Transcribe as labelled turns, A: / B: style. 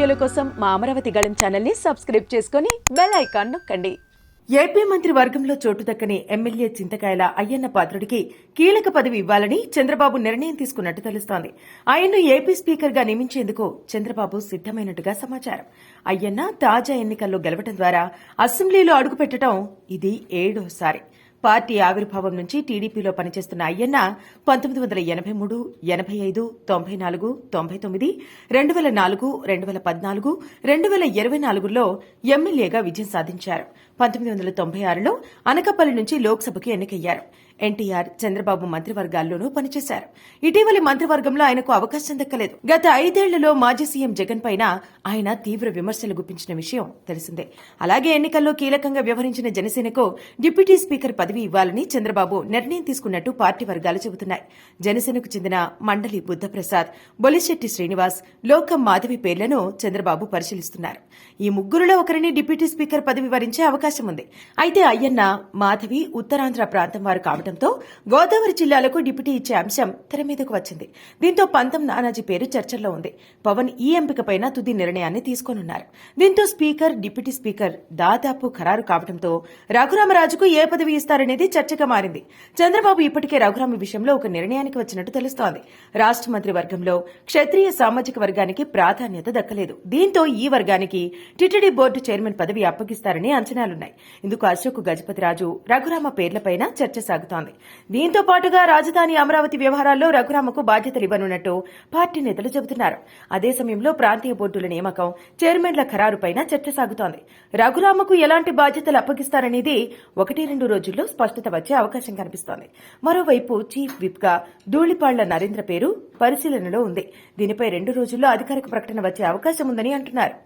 A: వీడియోల కోసం మా అమరావతి గళం ఛానల్ని సబ్స్క్రైబ్ చేసుకుని బెల్ ఐకాన్ నొక్కండి.
B: ఏపీ మంత్రి వర్గంలో చోటు దక్కని ఎమ్మెల్యే చింతకాయల అయ్యన్న పాత్రుడికి కీలక పదవి ఇవ్వాలని చంద్రబాబు నిర్ణయం తీసుకున్నట్టు తెలుస్తోంది. ఆయన్ను ఏపీ స్పీకర్ గా నియమించేందుకు చంద్రబాబు సిద్దమైనట్టుగా సమాచారం. అయ్యన్న తాజా ఎన్నికల్లో గెలవడం ద్వారా అసెంబ్లీలో అడుగుపెట్టడం ఇది 7వసారి. పార్టీ ఆవిర్భావం నుంచి టీడీపీలో పనిచేస్తున్న అయ్యన్న 1983, 85, 94, 99, 2004, 2014, 2024లో ఎమ్మెల్యేగా విజయం సాధించారు. 1996లో అనకాపల్లి నుంచి లోక్సభకు ఎన్నికయ్యారు. ఎన్టీఆర్, చంద్రబాబు మంత్రివర్గాల్లోనూ పనిచేశారు. ఇటీవలి మంత్రివర్గంలో ఆయనకు అవకాశం దక్కలేదు. గత 5ఏళ్లలో మాజీ సీఎం జగన్ పైన ఆయన తీవ్ర విమర్శలు గుప్పించిన విషయం తెలిసిందే. అలాగే ఎన్నికల్లో కీలకంగా వ్యవహరించిన జనసేనకు డిప్యూటీ స్పీకర్ పదవి ఇవ్వాలని చంద్రబాబు నిర్ణయం తీసుకున్నట్టు పార్టీ వర్గాలు చెబుతున్నాయి. జనసేనకు చెందిన మండలి బుద్ధప్రసాద్, బొలిశెట్టి శ్రీనివాస్, లోకం మాధవి పేర్లను చంద్రబాబు పరిశీలిస్తున్నారు. ఈ ముగ్గురులో ఒకరిని డిప్యూటీ స్పీకర్ పదవి వరించే అవకాశం ఉంది. అయితే అయ్యన్న, మాధవి ఉత్తరాంధ్ర ప్రాంతం వారు కావడంతో గోదావరి జిల్లాలకు డిప్యూటీ ఇచ్చే అంశం తెర మీదకు వచ్చింది. దీంతో పంతం నానాజీ పేరు చర్చల్లో ఉంది. పవన్ ఈ ఎంపికపైన తుది నిర్ణయాన్ని తీసుకోనున్నారు. దీంతో స్పీకర్, డిప్యూటీ స్పీకర్ దాదాపు ఖరారు కావడంతో రఘురామరాజుకు ఏ పదవి ఇస్తారనేది చర్చగా మారింది. చంద్రబాబు ఇప్పటికే రఘురామ విషయంలో ఒక నిర్ణయానికి వచ్చినట్టు తెలుస్తోంది. రాష్ట్ర మంత్రి వర్గంలో క్షత్రియ సామాజిక వర్గానికి ప్రాధాన్యత దక్కలేదు. దీంతో ఈ వర్గానికి టీటీడీ బోర్డు చైర్మన్ పదవి అప్పగిస్తారని అంచనాలున్నాయి. ఇందుకు అశోక్ గజపతిరాజు, రఘురామ పేర్లపైన చర్చ సాగుతోంది. దీంతో పాటుగా రాజధాని అమరావతి వ్యవహారాల్లో రఘురామకు బాధ్యతలు ఇవ్వనున్నట్టు పార్టీ నేతలు చెబుతున్నారు. అదే సమయంలో ప్రాంతీయ బోర్డుల నియామకం, చైర్మన్ల ఖరారుపైన చర్చ సాగుతోంది. రఘురామకు ఎలాంటి బాధ్యతలు అప్పగిస్తారనేది 1-2 రోజుల్లో స్పష్టత వచ్చే అవకాశం కనిపిస్తోంది. మరోవైపు చీఫ్ విప్ గా ధూళిపాళ్ల నరేంద్ర పేరు పరిశీలనలో ఉంది. దీనిపై 2 రోజుల్లో అధికారిక ప్రకటన వచ్చే అవకాశం ఉందని అంటున్నారు.